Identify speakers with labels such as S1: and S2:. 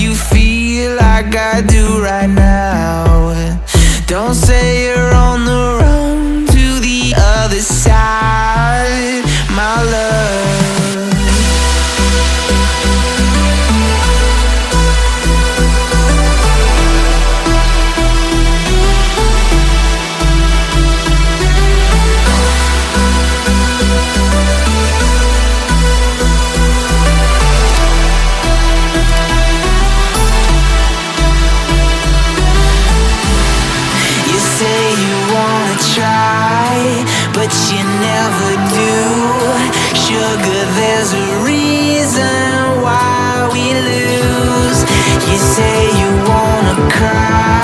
S1: you feel like I do right now. Don't say you're on the run to the other side, my love. Try, but you never do. Sugar, there's a reason why we lose. You say you wanna cry,